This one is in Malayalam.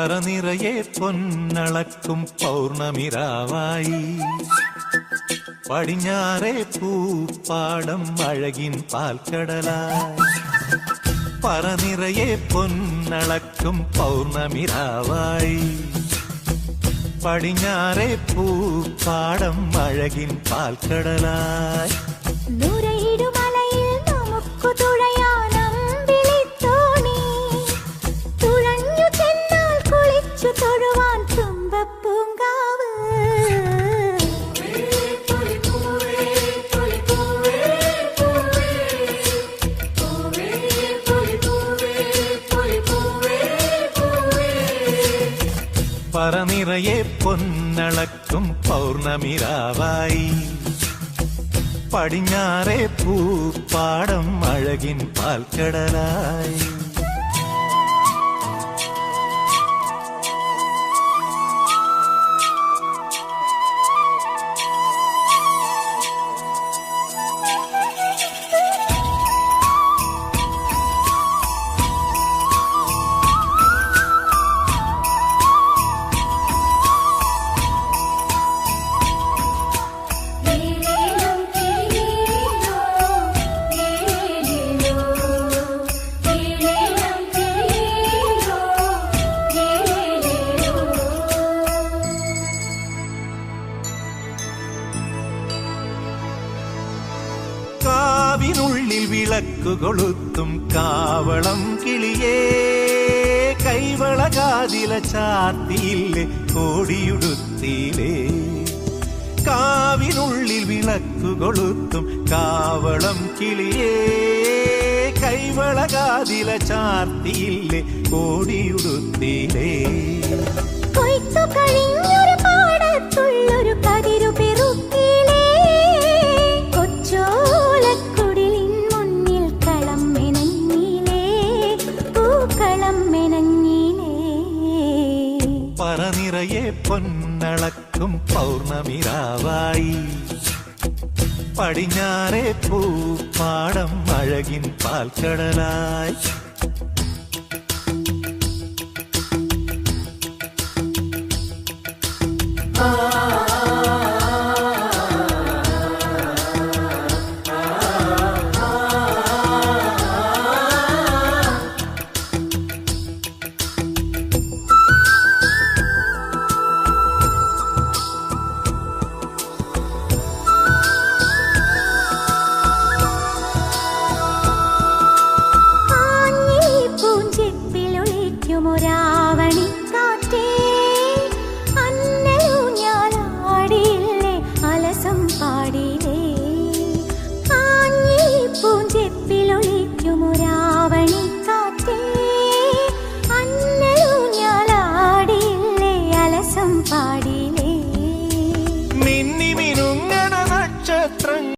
പറനിറയെ പൊന്നളക്കും പൗർണമിരാവായി പടിഞ്ഞാറേ പൂപ്പാടം അഴകിൻ പാൽക്കടലായി പറനിറയെ പൊന്നളക്കും പൗർണമിരാവായി പടിഞ്ഞാറേ പൂപ്പാടം അഴകിൻ പാൽക്കടലായി നൂരയിടുമലയിൽ നമുക്ക് തുഴയാനമ്പിളിത്തോണി തുഴഞ്ഞു ചെന്നാൽ കുളിച്ചു തൊഴുവാൻ തുമ്പപ്പൂങ്കാവ് പറനിറയെ പൊന്നളക്കും പൗർണമിരാവായി പടിഞ്ഞാറേ പൂപ്പാടം അഴകിൻ പാൽക്കടലായി കാവിനുള്ളിൽ വിളക്കു കൊളുത്തും കാവളം കിളിയേ കൈവളകാതില ചാർത്തിയില്ലേ കോടിയുടുത്തിയിലേ കാവിനുള്ളിൽ വിളക്കു കൊളുത്തും കാവളം കിളിയേ കൈവളകാതില ചാർത്തിയില്ലേ കോടിയുടുത്തിയിലേ കൊയ്ത്തു കഴിഞ്ഞൊരു പാടത്തുള്ളൊരു കതിരു പെറുക്കിലേ കൊച്ചോലക്കുടിലിൻ മുന്നിൽ കളം മെനഞ്ഞിലേ പൂക്കളം മെനഞ്ഞിലേ പറനിറയെ പൊന്നളക്കും പൗർണമിരാവായി പടിഞ്ഞാറേ പൂപ്പാടം അഴകിൻ പാൽക്കടലായി ആ